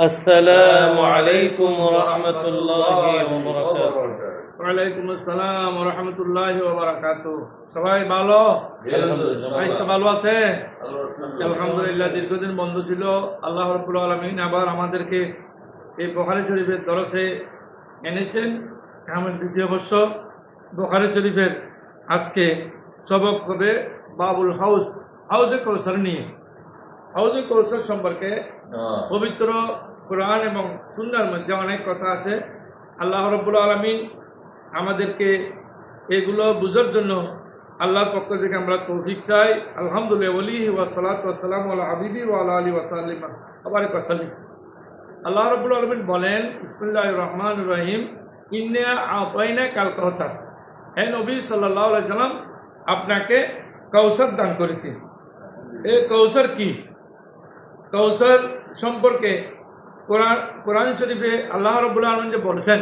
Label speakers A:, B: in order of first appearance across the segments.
A: السلام عليكم ورحمة الله وبركاته.
B: ওয়ালাইকুম আসসালাম ওয়া রাহমাতুল্লাহি ওয়া বারাকাতুহু। সবাই ভালো? সবাই তো ভালো আছে? আলহামদুলিল্লাহ। দীর্ঘদিন বন্ধ ছিল, আল্লাহ রাব্বুল আলামিন আবার আমাদেরকে এই বুখারী শরীফের দরসে এনেছেন। আমার দ্বিতীয় বর্ষ বুখারী শরীফের আজকে সবক হবে বাবুল হাউজে কৌসার নিয়ে। হাউজে কৌসার সম্পর্কে পবিত্র কোরআন এবং সুন্নাহর মধ্যে অনেক কথা আছে। আল্লাহ রাব্বুল আলামিন আমাদেরকে এগুলো বুঝার জন্য আল্লাহর পক্ষ থেকে আমরা তৌফিক চাই। আলহামদুলিল্লাহ ওয়ালিহি ওয়া সালাতু ওয়া সালামু আলা হাবিবি ওয়া আলা আলিহি ওয়া সাল্লাম বারাক ওয়া সাল্লাম। আল্লাহ রাব্বুল আলামিন বলেন, বিসমিল্লাহির রহমানির রহিম, ইন্না আতাইনাকাল কাউসার। হে নবী সাল্লাল্লাহু আলাইহি সাল্লাম, আপনাকে কাউসার দান করেছি। এই কাউসার কি? কাউসার সম্পর্কে কোরআন শরীফে আল্লাহ রাব্বুল আলামিন যে বলেছেন,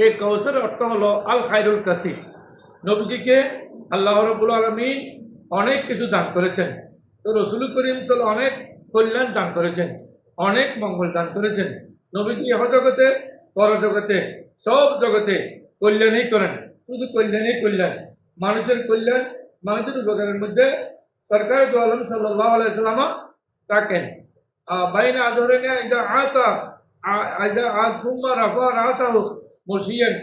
B: এই কাউসারের অর্থ হলো আল খায়রুল কাসির। নবীজিকে আল্লাহ রাব্বুল আলামিন অনেক কিছু দান করেছেন। তো রাসূল করিম সাল্লাল্লাহু অনেক কল্যাণ দান করেছেন, অনেক মঙ্গল দান করেছেন। নবীজি ইহ জগতে পরজগতে সব জগতে কল্যাণই করেন, শুধু কল্যাণই কল্যাণ, মানুষের কল্যাণ, মানুষের উপকারের মধ্যে সরকার দু আলম সাল্লাল্লাহু আলাইহি সাল্লাম থাকেন। বাইনা আযহরিনা ইযা সুম্মা রাফা রাসাহু মুশিয়ান।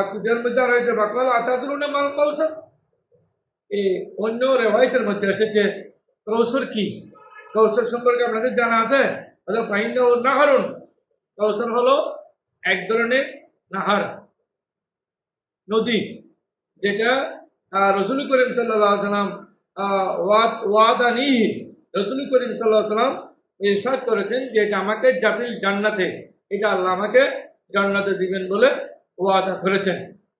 B: কুদের মধ্যে রয়েছে বাকাল আতাদরুনা মাল কাউসার। এই অন্য রেওয়ায়েতের মধ্যে এসেছে কাউসার কি। কাউসার সম্পর্কে আপনাদের জানা আছে? ফাইন্নাহু নাহারুন। কাউসার হলো এক ধরনের নাহার, নদী, যেটা রাসূল করিম সাল্লাল্লাহু আলাইহি সাল্লাম ওয়াদানিহি, রাসূল করিম সাল্লাল্লাহু আলাইহি সাল্লাম ইরশাদ করেছেন যে এটা আমাকে জান্নাতে, এটা আল্লাহ আমাকে জান্নাতে দিবেন বলে ওয়াদা করেছেন।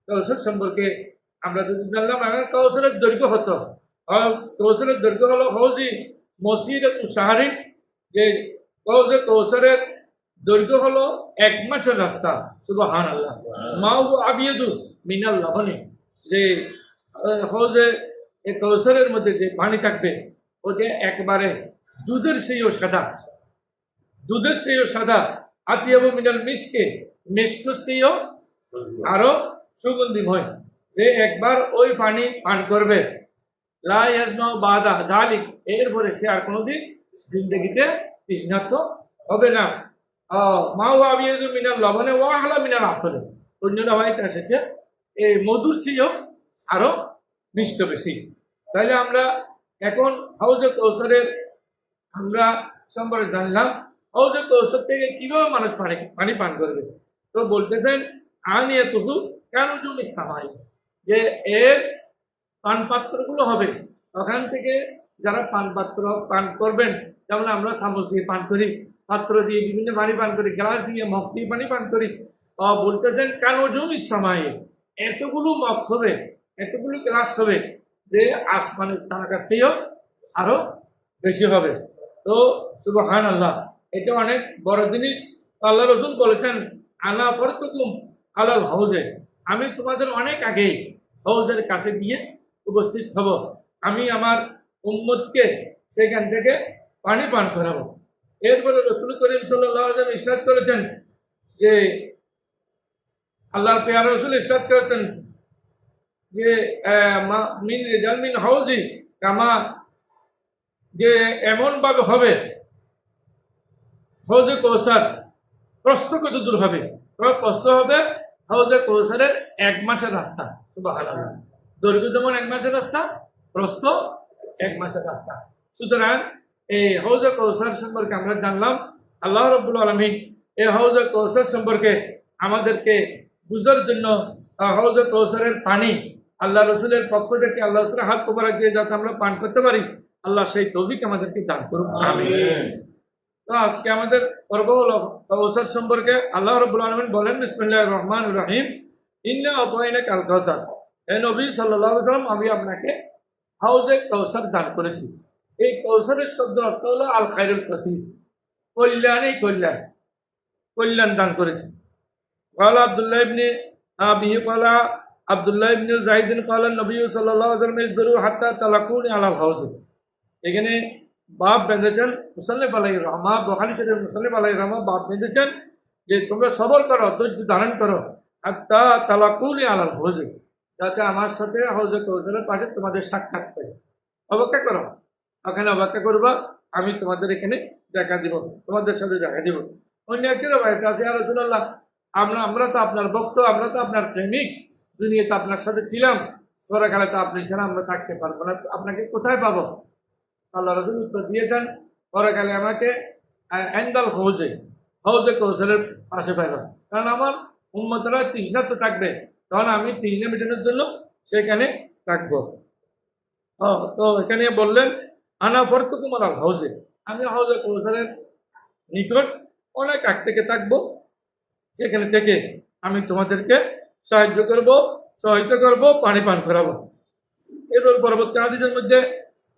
B: কাউসার সম্পর্কে আমরা যদি জানলাম, এখন কাউসারের দৈর্ঘ্য হতো, কাউসারের দৈর্ঘ্য হলো হৌজি মসিরাতু শাহরিন, যে কাউসারের দৈর্ঘ্য হলো 1 মাসের রাস্তা। সুবহানাল্লাহ। মাউ আবিয়াদু মিনাল লাবনি, যে হৌজে এই কাউসারের মধ্যে যে পানি থাকবে ওটা একবারে দুধের চেয়েও সাদা, দুধের চেয়েও সাদা। আতিয়াবু মিনাল মিসকে, মিষ্টির চেয়েও আরো সুগন্ধিময়। যে একবার ওই পানি পান করবে, লা ইয়াজমাউ বাদা যালিক, এরপরে সে আর কোনোদিন জিন্দেগিতে তৃষ্ণার্ত হবে না। মাউ আবিয়াদু মিনাল লবনে ওয়া আহলা মিনাল আসলে, অন্য রাওয়ায়াতে এসেছে এই মধুর চেয়েও আরো মিষ্ট বেশি। তাইলে আমরা এখন হাউজে কৌসারের আমরা সম্পর্কে জানলাম। হাউজে কৌসার থেকে কিভাবে মানুষ পানি পান করবে। তো বলতেছেন আনিয়া তুহু কানুজুম ইসসামাই, যে এর পান পাত্রগুলো হবে ওখান থেকে যারা পানপাত্র পান করবেন, যেমন আমরা চামচ দিয়ে পান করি, পাত্র দিয়ে বিভিন্ন পানি পান করি, গ্লাস দিয়ে মগ দিয়ে পানি পান করি। বলতেছেন কানুজুম ইসসামাই, এতগুলো মগ হবে, এতগুলো গ্লাস হবে যে আসমানের তারকার চেয়েও আরো বেশি হবে। তো সুবহানাল্লাহ, এটা অনেক বড় জিনিস। আল্লাহ রাসূল বলেছেন, আনা ফারতুকুম আলাল হাউজে, আমি তোমাদের অনেক আগেই হাউজের কাছে গিয়ে উপস্থিত হব, আমি আমার উম্মতকে সেখান থেকে পানি পান করাবো। এরপরে রাসূল করিম সাল্লাল্লাহু আলাইহি ওয়াসাল্লাম ইরশাদ করেছেন যে, আল্লাহর পেয়ারা রাসূল ইরশাদ করেছেন যে মিন রিজাল মিন হাউজি কামা, যে এমন ভাবে হবে হাউজে কৌসার, প্রস্থ কত দূর হবে? প্রস্থ হবে হাউজে কৌসারের 1 মাসের রাস্তা। সুবহানাল্লাহ। দৈর্ঘ্য যেমন 1 মাসের রাস্তা, প্রস্থ 1 মাসের রাস্তা। সুতরাং এই হাউজে কৌসার সম্পর্কে আমরা জানলাম। আল্লাহ রাব্বুল আলামিন এই হাউজে কৌসার সম্পর্কে আমাদেরকে বুঝার জন্য হাউজে কৌসারের পানি আল্লাহ রসুলের পক্ষ থেকে আল্লাহ রসুলের হাত মোবারক দিয়ে যাতে আমরা পান করতে পারি, আল্লাহ সেই তৌফিক আমাদেরকে দান করুন, আমিন। তো আজকে আমাদের পর্ব হলো কাউসার সম্পর্কে। আল্লাহ রাব্বুল আলামিন বলেন, বিসমিল্লাহির রহমানির রহিম, ইন্না আতাইনাকাল কাউসার। হে নবী সাল্লাল্লাহু আলাইহি ওয়াসাল্লাম, আমি আপনাকে হাউজে কাউসার দান করেছি। এই কাউসারের শব্দ অর্থ হলো আল খায়রুল কাসীর, কল্যাণই কল্যাণ, কল্যাণ দান করেছি। قال عبد الله بن أبي قال عبد الله بن زيد قال النبي صلى الله عليه وسلم اصبروا حتى تلقوني على الحوض। এখানে বাপ বেঁধেছেন মুসাল্লিফ আলাইহির রহমা বুখারী শরীফের মুসাল্লিফ আলাইহির রহমা বাদ বেঁধেছেন যে তোমরা সবর করো, ধৈর্য ধারণ করো, হাত্তা তালাকুনি আলাল হৌজ, যাতে আমার সাথে হৌজে কৌশলের পাশে তোমাদের সাক্ষাৎ পাই। অপেক্ষা করো, ওখানে অপেক্ষা করবা, আমি তোমাদের এখানে দেখা দিব, তোমাদের সাথে দেখা দিব। অন্য একটি রবায়ত আছে, ইয়া রাসূলুল্লাহ, আমরা তো আপনার ভক্ত, আমরা তো আপনার প্রেমিক, দুনিয়াতে আপনার সাথে ছিলাম, পরকালে তো আপনি ছাড়া আমরা থাকতে পারবো না, আপনাকে কোথায় পাবো? আল্লাহ রাসূল উত্তর দিয়েছেন, পরকালে আমাকে এন্দাল হৌজে কৌশলের পাশে পাইলাম, কারণ আমার উম্মতরা তৃষ্ণা তো থাকবে, তখন আমি তৃষ্ণা মেটানোর জন্য সেখানে থাকবো। তো এখানে বললেন আনা ফরতুকুম আলাল হাউজে, আমি হাউজে কৌশলের নিকট অনেক আগ থেকে থাকবো, সেখানে থেকে আমি তোমাদেরকে সাহায্য করব, সহায়তা করব, পানি পান করাবো। এরপর পরবর্তী হাদিসের মধ্যে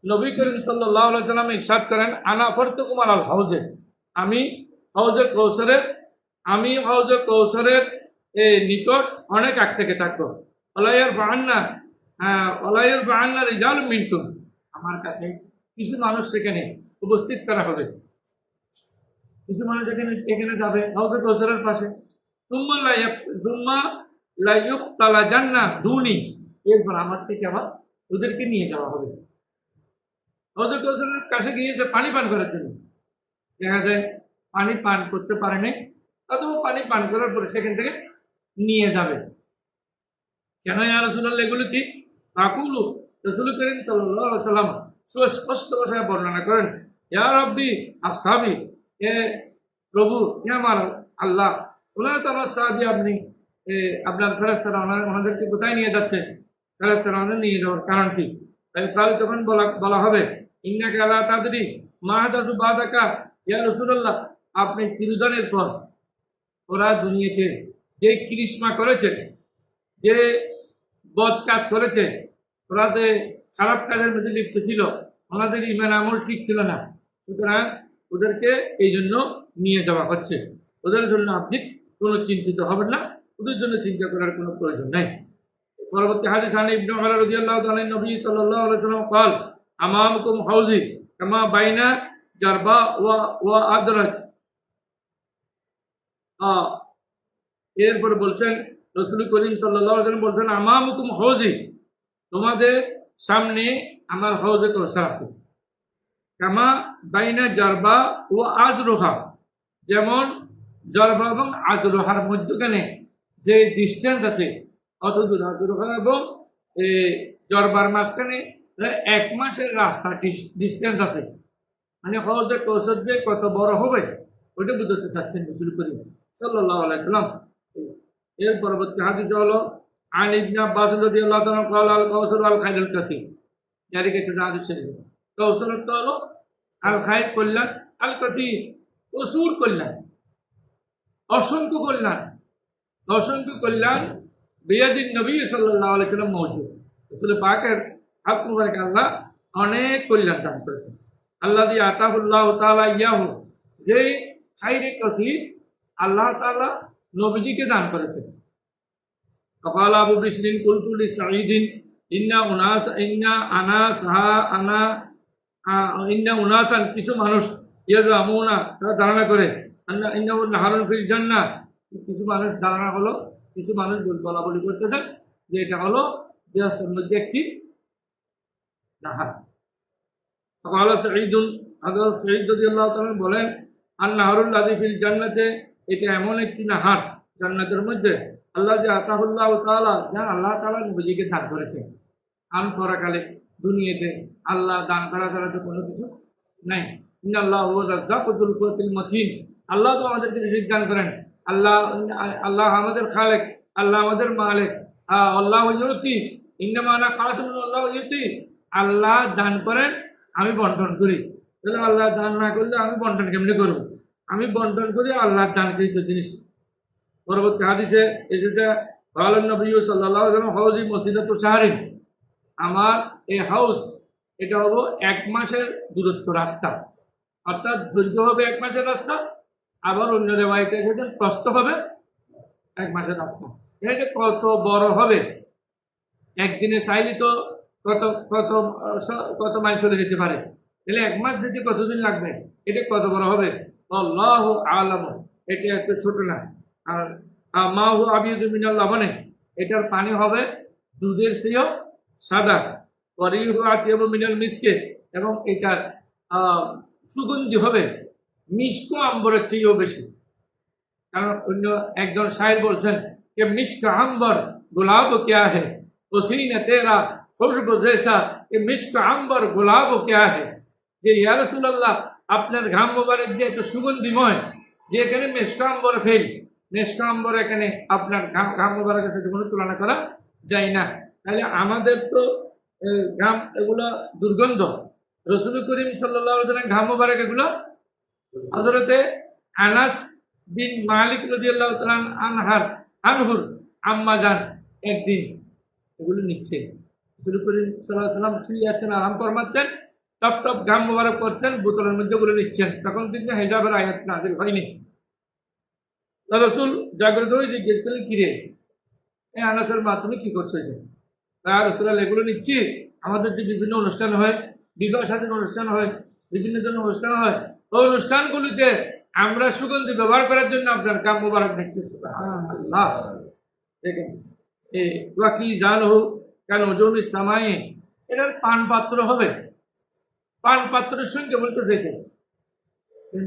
B: নবী করিম সাল্লাল্লাহু আলাইহি ওয়াসাল্লাম ইরশাদ করেন, আনা ফরতুকুম আলাল হাউজে, আমি হাউজে কৌশলের নিকট অনেক আগ থেকে থাকবো। ওলাইয়ার বাহান্না রিজাল মিনকুম, আমার কাছে কিছু মানুষ সেখানে উপস্থিত করা হবে, কিছু মানুষ এখানে যাবে হাউজে কৌশলের পাশে। তুম্মা লা ইউক্তালা জান্না দুনি, এরপর আমার থেকে আবার ওদেরকে নিয়ে যাওয়া হবে। হাউজে কৌশলের কাছে গিয়েছে পানি পান করার জন্য, দেখা যায় পানি পান করতে পারে নাই, অথবা পানি পান করার পরে সেখান থেকে নিয়ে যাবে। কেন ইয়া রাসূলুল্লাহ এগুলো কি? আকুলু, রাসূল করিম সাল্লাল্লাহু আলাইহি ওয়াসাল্লাম সুস্পষ্ট ভাষায় বর্ণনা করেন, ইয়া রাব্বি আসহাবি, হে প্রভু, হে আমার আল্লাহ, ওনারা তো আমার সাহাবী, আপনি আপনার ফেরেশতারা ওনাদেরকে কোথায় নিয়ে যাচ্ছে? ফেরেশতারা ওনাদের নিয়ে যাওয়ার কারণ কি? তাই তখন বলা হবে, ইন্নাকা লা তাদরি মা হাদাসু বাদাকা, ইয়া রাসূলুল্লাহ, আপনি চিরদিনের পর ওরা দুনিয়াতে যে কৃষ্ণা করেছে, যে বদ কাজ করেছে, ওরা যে খারাপ কাজের মধ্যে লিপ্ত ছিল, ওনাদের ইমান আমল ঠিক ছিল না, সুতরাং ওদেরকে এই জন্য নিয়ে যাওয়া হচ্ছে। ওদের জন্য আপনি কোনো চিন্তিত হবেন না, ওদের জন্য চিন্তা করার কোনো প্রয়োজন নেই। পরবর্তী হাদিস আন ইবনে উমর রাদিয়াল্লাহু তাআলা নবী সাল্লাল্লাহু আলাইহি ওয়াসাল্লাম قال আমামকুম হাউজি কামা বাইনা জারবা ওয়া আদরাজ। এরপর বলছেন রাসূল করিম সাল্লাল্লাহু আলাইহি ওয়াসাল্লাম বলছেন, আমামকুম হাউজি, তোমাদের সামনে আমার হাউজে কৌসার আছে, কামা বাইনা জারবা ও আজরোহা, যেমন জারবা এবং আজরোহার মধ্যখানে যে ডিস্টেন্স আছে অত দূর, আজরোহা এবং জরবার মাঝখানে 1 মাসের রাস্তা ডিস্টেন্স আছে। মানে হাউজে কৌসার যে কত বড় হবে ওইটা বুঝতে চাচ্ছেন রাসূল করিম সাল্লাল্লাহু আলাইহি ওয়াসাল্লাম। এর পরবর্তী হাদিস হলো আন ইবনে আব্বাস রাদিয়াল্লাহু তাআলা قال আল কাউসার আল খাইরুল কাসীর, জারি কিছু হাদিস শরীফ। কাউসার তো হলো আল খাইর, কল্যাণ, আল কাসীর প্রচুর কল্যাণ, অসংখ্য কল্যাণ বিয়াদিন নবী সাল্লাল্লাহু আলাইহি ওয়াসাল্লাম মওজুদ। রাসূল পাকের হাত মুবারক আল্লাহ অনেক কল্যাণ দান করেছেন। আল্লাযী আতাহুল্লাহু তাআলা ইয়াহু, যে খাইরে কাসীর আল্লাহ তাআলা নবীজিকে দান করেছেন। فقال أبو بشر قلت لسعيد إن أناسا কিছু মানুষ ইয়াজামুনা, তারা ধারণা করে, ইন্নাহু নাহারুন ফিল জান্নাহ, কিছু মানুষ ধারণা হলো, কিছু মানুষ বলা বলি করতেছে যে এটা হলো বেহেশতের মধ্যে একটি নাহার। فقال سعيد, হযরত সাঈদ রাদিয়াল্লাহু তাআলা বলেন, আন নাহারুল লাযী ফিল জান্নাতে, এটা এমন একটি নাহার জান্নাতের মধ্যে, আল্লাহ যে আতাহুল্লাহ তাআলা, যা আল্লাহ তাআলা নবীজিকে দান করেছেন। আন পরকালে দুনিয়াতে আল্লাহ দান করা ছাড়া তো কোনো কিছু নাই। ইন্নাল্লাহু হুয়া রাজ্জাকুল কুওয়াতিল মাতিন, আল্লাহ তো আমাদেরকে রিজিক দান করেন, আল্লাহ আমাদের খালেক, আল্লাহ আমাদের মালিক। আল্লাহু ইউতি ইন্নামা আনা কাসিমুন, আল্লাহু ইউতি, আল্লাহ দান করেন, আমি বন্টন করি। তাহলে আল্লাহ দান না করলে আমি বন্টন কেমনি করব? আমি বন্টন করি আল্লাহর দানকৃত জিনিস। পরবর্তী হাদিসে এসেছে, কালান নবী সাল্লাল্লাহু আলাইহি ওয়াসাল্লাম হাউজি মসজিদাতু শাহরিন, আমার এই হাউস এটা হলো 1 মাসের দূরত্ব রাস্তা, অর্থাৎ দৈর্ঘ্য হবে 1 মাসের রাস্তা, আবার অন্য রিওয়ায়াতে এসেছে প্রস্থ হবে 1 মাসের রাস্তা। এটা কত বড় হবে, একদিনে চাইলে তো কত মাইল চলে যেতে পারে। তাহলে 1 মাস যেতে কতদিন লাগবে, এটা কত বড় হবে? আল্লাহু আলাম। এটা এত ছোট না। আর মা হু আবিয়দু মিনাল লাবানে, এটার পানি হবে দুধের চেয়েও সাদা। ওয়ারিহু আতিয়াবু মিনাল মিসকে, এবং এটার সুগন্ধি হবে মিষ্ক আম্বরের চেয়েও বেশি। কারণ অন্য একজন শায়ের বলছেন যে মিষ্ক আম্বর গুলাব ক্যা হে, পসিনে তেরা খুশবু জৈসা, এ মিষ্ক আম্বর গুলাব ক্যা হে, যে ইয়া রাসূলুল্লাহ আপনার ঘাম মোবারক যে এত সুগন্ধিময়, যে এখানে মিষ্ক আম্বর ফেল, মিষ্ক আম্বর এখানে আপনার ঘাম মোবারকের সাথে কোনো তুলনা করা যায় না। তাহলে আমাদের তো ঘাম এগুলো দুর্গন্ধ, রসুল করিম সাল্লাল্লাহু আলাইহি ওয়াসাল্লাম ঘাম মোবারক এগুলো। হযরতে আনাস বিন মালিক রাদিয়াল্লাহু তাআলা আনহুর আম্মা জান একদিন এগুলো নিচ্ছে, রসুল করিম সাল্লাল্লাহু আলাইহি ওয়াসাল্লাম শুয়ে আছেন, আরাম ফরমাচ্ছেন, টপ টপ ঘাম মোবারক করছেন, বোতলের মধ্যে গুলো নিচ্ছেন। তখন কিন্তু হিজাবের আয়াত নাযিল হয়নি। রসুল জাগ্রত হয়ে জিজ্ঞেস করলেন, কিরে আনাসের মা তুমি কি করছো? রসুল্লাহ এগুলো নিচ্ছি, আমাদের যে বিভিন্ন অনুষ্ঠান হয়, বিবাহ স্বাধীন অনুষ্ঠান হয়, বিভিন্ন ধরনের অনুষ্ঠান হয়, ওই অনুষ্ঠানগুলিতে আমরা সুগন্ধি ব্যবহার করার জন্য আপনার কাম মোবারক নিচ্ছি। সুবহানাল্লাহ। দেখেন কি জান হোক কেন ওজমি সামাই, এটার পান পাত্র হবে, পান পাত্রের সঙ্গে বলতেছে।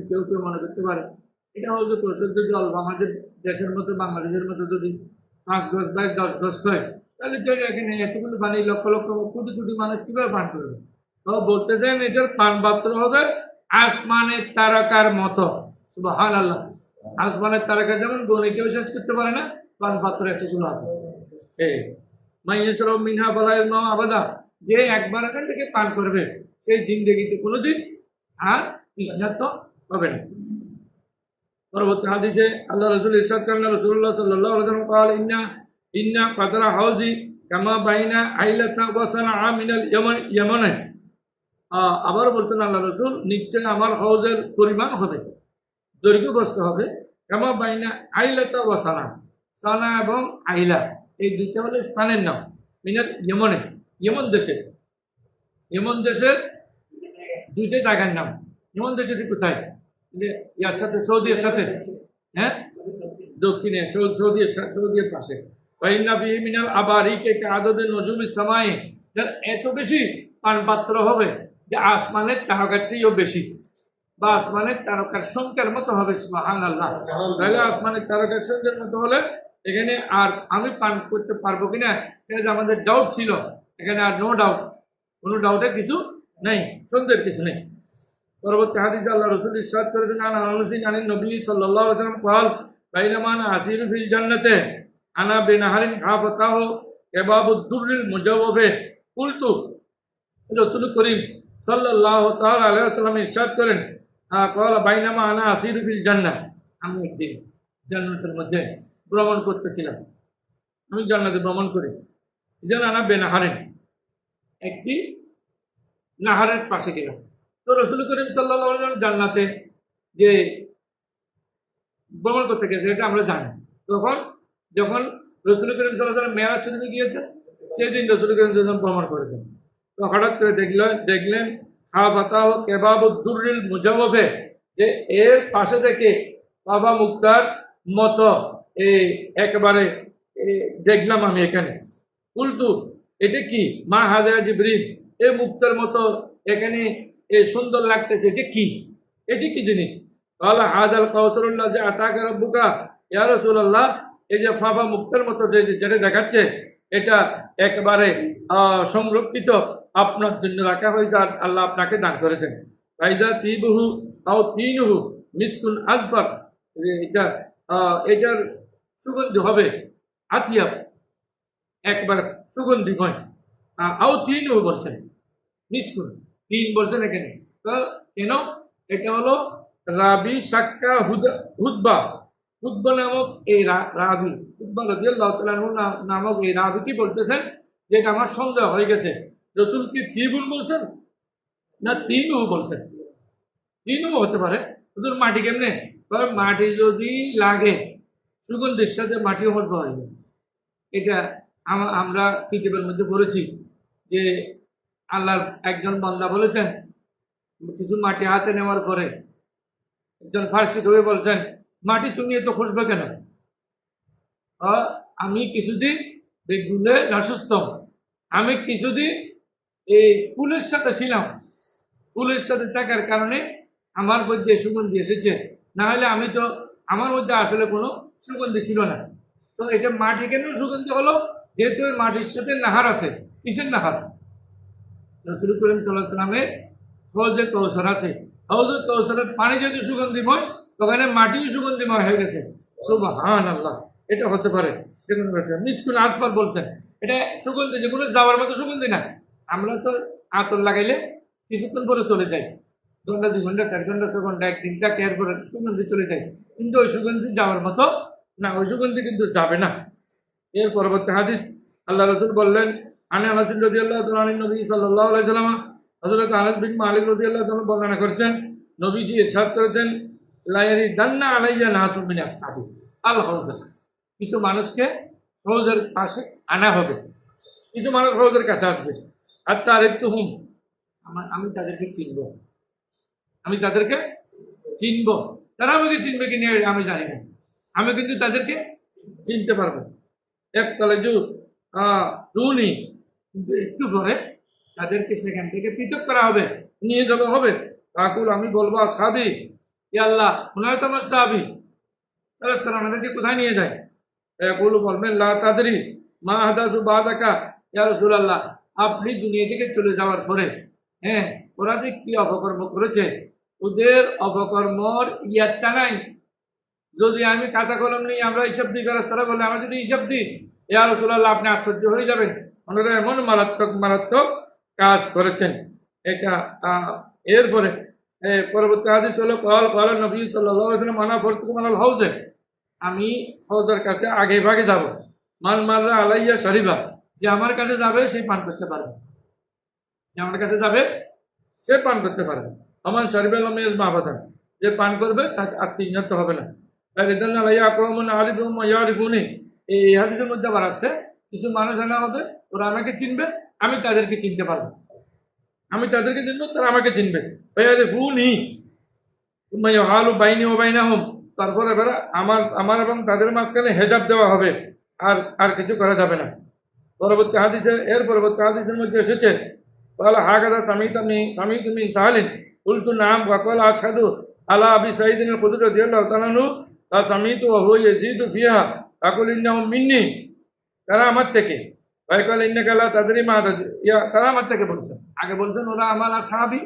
B: কেউ কেউ মনে করতে পারে এটা হয়তো প্রচুর জল, আমাদের দেশের মতো বাংলাদেশের মতো যদি 5 গজ বা 10 গজ হয়, তাহলে তো এখানে এতগুলো পানি লক্ষ লক্ষ কোটি কোটি মানুষ কিভাবে পান করবে? তো বলতেছেন এটার পান পাত্র হবে আসমানের তারকার মতো। সুবহানাল্লাহ। আসমানের তারকা যেমন গনে কেউ শেষ করতে পারে না, পান পাত্র এতগুলো আছে। মাইয়াচরম মিনহা বলায়ের মা আবাদা, যে একবার এখান থেকে পান করবে সেই জিন্দেগিতে কোনোদিন আর তৃষ্ণার্ত হবে না। পরবর্তী হাদিসে আল্লাহ রাসূল ইরশাদ করেন, রাসূলুল্লাহ সাল্লাল্লাহু আলাইহি ওয়াসাল্লাম قال ইন্না কদরা হাউজি কামা বাইনা আইলাতা ওয়া সানআ মিনাল ইয়ামান। আবার বলতেন আল্লাহ রাসূল, নিশ্চয় আমার হাউজের পরিমাণ হবে, দৈর্ঘ্য প্রস্থ হবে কামা বাইনা আইলাতা ওয়া সানা, সানা এবং আইলা এই দুইটা হলো স্থানের নাম। মিনাল ইয়ামানে, ইয়েমন দেশের, ইয়েমন দেশের দুইটা জায়গার নাম। ইয়েমন দেশটি কোথায়? ইয়ার সাথে সৌদির সাথে, হ্যাঁ দক্ষিণে সৌদির পাশে। মিনাল আবারিকে আদদের নজুমি সামায়ে, এত বেশি পান পাত্র হবে যে আসমানের তারকার চেয়েও বেশি, বা আসমানের তারকার সংখ্যার মতো হবে। সুবহানাল্লাহ। তাহলে আসমানের তারকার সংখ্যার মতো হলে এখানে আর আমি পান করতে পারবো কিনা এটা যে আমাদের ডাউট ছিল, এখানে আর নো ডাউট, কোনো ডাউটের কিছু নেই, সন্দেহের কিছু নেই। পরবর্তী হাদিসে আল্লাহ রাসূল ইরশাদ করেছেন, আনা আনাসিন আনিন নবী সাল্লাল্লাহু আলাইহি ওয়াসাল্লাম قال বাইনামা আনা আসিরু ফিল জান্নাতে আনা বিনাহারিন খাফতাহু কাবাবুদ দুররিল মুজাওয়াবে কুলতু। রাসূল করিম সাল্লাল্লাহু তাআলা আলাইহি ওয়াসাল্লাম ইরশাদ করেন, قال বাইনামা আনা আসিরু ফিল জান্নাহ, আমি একদিন জান্নাতের মধ্যে ভ্রমণ করতেছিলাম, আমি জান্নাতে ভ্রমণ করি, যেন আনা বিনাহারিন, একটি নাহারের পাশে গেলাম। তো রাসূল করিম সাল্লাল্লাহু আলাইহি ওয়াসাল্লাম জান্নাতে যে ভ্রমণ করতে গেছে এটা আমরা জানি। তখন যখন রাসূল করিম সাল্লাল্লাহু আলাইহি ওয়াসাল্লাম মেরাজ শরীফে গিয়েছেন, সেদিন রাসূল করিম সাল্লাল্লাহু আলাইহি ওয়াসাল্লাম ভ্রমণ করেছেন। তো হঠাৎ করে দেখলেন খাফাতাহু কাবাবুদ দুররিল মুজাওয়াফে, যে এর পাশে থেকে বাবা মুক্তার মতো একেবারে দেখলাম আমি এখানে। কুলতু, এটা কি? মা হাজা জিবরিল, এই মুক্তার মতো এখানে সুন্দর লাগতেছে, এটা কি? এটি কি জিনিস? তাহলে হাজাল কাউসারুল্লাহ যে আতাকা রাব্বুকা, ইয়া রাসূলুল্লাহ এই যে ফাফা মুক্তার মতো যেটা দেখাচ্ছে, এটা একেবারে সংরক্ষিত আপনার জন্য রাখা হয়েছে, আর আল্লাহ আপনাকে দান করেছেন। ফাইজা তিবহু আও তিনহু মিসকুন আজফার, এটার সুগন্ধি হবে আতিয়াব, একবার সুগন্ধিময়। আও তিনহু বলছেন, মিসকুন তিন বলছেন এখানে। তো কেন? এটা হলো রাবি সাক্কা হুদবা, হুদবা নামক এই রাবি, হুদবা রাদিয়াল্লাহু তাআলা আনহু নামক এই রাবিটি বলতেছেন যে এটা আমার সন্দেহ হয়ে গেছে, রাসূল কি তিবুন বলছেন না তিনু বলছেন? তিনু হতে পারে। হুজুর মাটি কেমনে? মাটি যদি লাগে সুগন্ধির সাথে মাটিও হতে হয়। এটা আমরা কিতাবের মধ্যে পড়েছি যে আল্লাহর একজন বান্দা বলেছেন কিছু মাটি হাতে নেওয়ার পরে একজন ফার্সি কবি বলছেন, মাটি তুমি এত খুঁজবে কেন? আমি কিছুদিন বেগুনে অসুস্থ, আমি কিছুদিন এই ফুলের সাথে ছিলাম, ফুলের সাথে থাকার কারণে আমার মধ্যে সুগন্ধি এসেছে, না হলে আমি তো আমার মধ্যে আসলে কোনো সুগন্ধি ছিল না। তো এটা মাটি কেন সুগন্ধি হলো? যেহেতু ওই মাটির সাথে নাহার আছে। কিসের নাহার? রাসূল করিম সাল্লাল্লাহু আলাইহি ওয়াসাল্লামের হৌজে কৌসর আছে। হৌজে কৌসরের পানি যদি সুগন্ধিময়, ওখানে মাটিও সুগন্ধিময় হয়ে গেছে। সুবহানাল্লাহ। এটা হতে পারে। দেখুন মিসকুল আতফার বলছেন, এটা সুগন্ধি যেগুলো যাওয়ার মতো সুগন্ধি না। আমরা তো আতর লাগাইলে কিছুক্ষণ পরে চলে যাই, 2 ঘন্টা 2 ঘন্টা 4 ঘন্টা 6 ঘন্টা 1 দিনটা কেয়ার করে সুগন্ধি চলে যায়, কিন্তু ওই সুগন্ধি যাওয়ার মতো না, ওই সুগন্ধি কিন্তু যাবে না। এর পরবর্তী হাদিস আল্লাহ রাসূল বললেন, আনে আনাস রাদিয়াল্লাহু তাআলা আন নবী সাল্লাল্লাহু আলাইহি ওয়াসাল্লাম, হযরত আনাস বিন মালিক রাদিয়াল্লাহু তাআলা বর্ণনা করেছেন, নবীজি ইরশাদ করেছেন, লা ইয়ারিদান্না আলাইয়া নাসুম মিন আসহাবি আল হাউজ। কিছু মানুষকে হৌজের পাশে আনা হবে, কিছু মানুষ হৌজের কাছে আসবে, আর তারিফতুহুম, আমি তাদেরকে চিনব, আমি তাদেরকে চিনব। তারা আমাকে চিনবে কি না আমি জানি না, আমি কিন্তু তাদেরকে চিনতে পারবো। একতলা দুনি, কিন্তু একটু পরে তাদেরকে সেখান থেকে পৃথক করা হবে, নিয়ে যাওয়া হবে। তাকুল, আমি বলবো আসহাবি, ইয়া আল্লাহ, ওনারা তো আমার সাহাবী, তারা আমাদেরকে কোথায় নিয়ে যায়? এগুলো বলবেন, লা তাদরি মা হাদাসু বাদাকা ইয়া রাসূলুল্লাহ, আপনি দুনিয়া থেকে চলে যাওয়ার পরে ওরা যে কি অপকর্ম করেছে, ওদের অপকর্মর ইয়াদটা নাই। যদি আমি খাতা কলম নিয়ে আমরা হিসাব দিই, তারা বলে আমরা যদি হিসাব দিই, ইয়া রাসূলুল্লাহ আপনি আশ্চর্য হয়ে যাবেন, ওনারা এমন মারাত্মক মারাত্মক কাজ করেছেন। এটা এরপরে পরবর্তী হাদিস হলো, ক্বালা নবী সাল্লাল্লাহু আলাইহি ওয়াসাল্লাম, আনা ফারতুকুম আলাল হাউজে, আমি হৌজের কাছে আগে ভাগে যাব। মান মাররা আলাইয়া শরিবা, যে আমার কাছে যাবে সেই পান করতে পারবে, যে আমার কাছে যাবে সে পান করতে পারবে। আমার শরিবাল মেজ মাহবাদান, যে পান করবে তাকে আর তিনজত হবে না। রিদান আলাইয়া আকরামুন আরিফুম ইয়ারিফুনি, এই হাদিসের মধ্যে আবার আছে কিছু মানুষ আনা হবে, ওরা আমাকে চিনবে, আমি তাদেরকে চিনতে পারবো, আমি তাদেরকে চিনবো, তারা আমাকে চিনবে। ইয়ারিফুনি সুম্মা ইউহালু বাইনি ওয়া বাইনাহুম, তারপরে এবার আমার এবং তাদের মাঝখানে হেজাব দেওয়া হবে, আর কিছু করা যাবে না। পরবর্তী হাদিসে এর পরবর্তী হাদিসের মধ্যে এসেছে, ক্বালা হাকাযা সামিতু মিন সাহালিন কুলতু নাম ওয়া ক্বালা আশহাদু আলা আবি সাঈদ আল খুদরি রাদিয়াল্লাহু তাআলা আনহু তা সামিতু ওয়া হুয়া ইয়াজিদু ফিহা আকুল ইন্নাহুম মিন্নি, তারা আমার থেকে। ওয়া ক্বালা ইন্নাকা লা তাদরি মা ইয়া, তারা আমার থেকে বলছেন। আগে বলছেন ওরা আমার সাহাবী,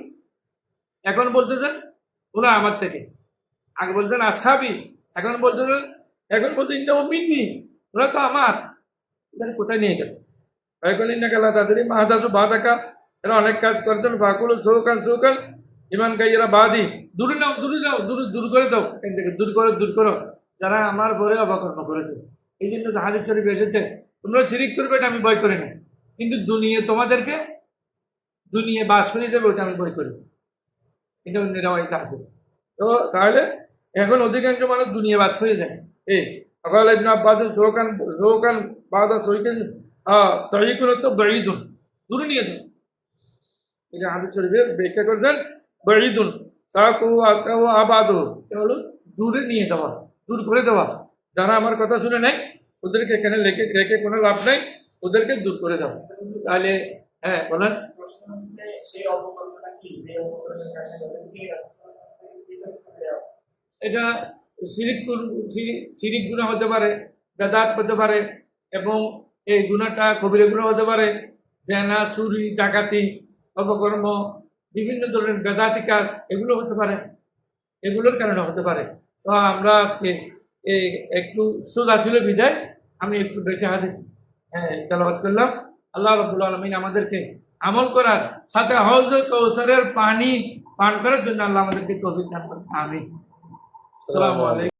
B: এখন বলতেছেন ওরা আমার থেকে। আগে বলছেন আসহাবি, এখন বলছেন ইন্নাহুম মিন্নি, ওরা তো আমার। এখানে কোথায় নিয়ে গেছে? না তাদের মাহাদাসু বাদাকা, এরা অনেক কাজ করেছেন। বাকুল সৌকাল সৌকাল ইমান গাইয়েরা বাদি, দূরে নাও দূরে নাও, দূর করে দাও, এখান থেকে দূর করো যারা আমার পরে অপকর্ম করেছে। এই জন্য হাদিস শরীফ এসেছে, তোমরা শিরিক করবে, এটা আমি ভয় করি না, কিন্তু তোমাদেরকে দুনিয়া বাস করে যাবে, ওটা আমি ভয় করি। এটা নিরাওয়াইতে আছে। তো তাহলে এখন অধিকাংশ মানুষ দুনিয়া বাস হয়ে যায়। فقال ابن عباس سوكان بعد سويكن سعيكن তো بعيدun, দূরে নিয়ে যান। এটা হাদিস শরীফের ব্যাখ্যা করেছেন بعيدun সাকু আকাউ আবাদু, এটা হলো দূরে নিয়ে যাওয়া, দূর করে দেওয়া। যারা আমার কথা শুনে নাই ওদেরকে এখানে রেখে কোনো লাভ নাই, ওদেরকে দূর করে দাও। তাহলে বলেন এটা শিরিক গুনাহ হতে পারে, বেদাত হতে পারে, এবং এই গুনাহটা কবিরা গুনাহ হতে পারে। জেনা, চুরি, ডাকাতি, অপকর্ম, বিভিন্ন ধরনের বেদাতি কাজ, এগুলো হতে পারে, এগুলোর কারণে হতে পারে। তো আমরা আজকে একটু সোজা ছিল বিদায় আমি একটু বেঁচে হাদিস তেলাওয়াত করলাম। আল্লাহ রাব্বুল আলামিন আমাদেরকে আমল করার সাথে হাউজে কাউসারের পানি পান করার জন্য আল্লাহ আমাদেরকে তৌফিক দান করুন। আমিন। আসসালামু আলাইকুম।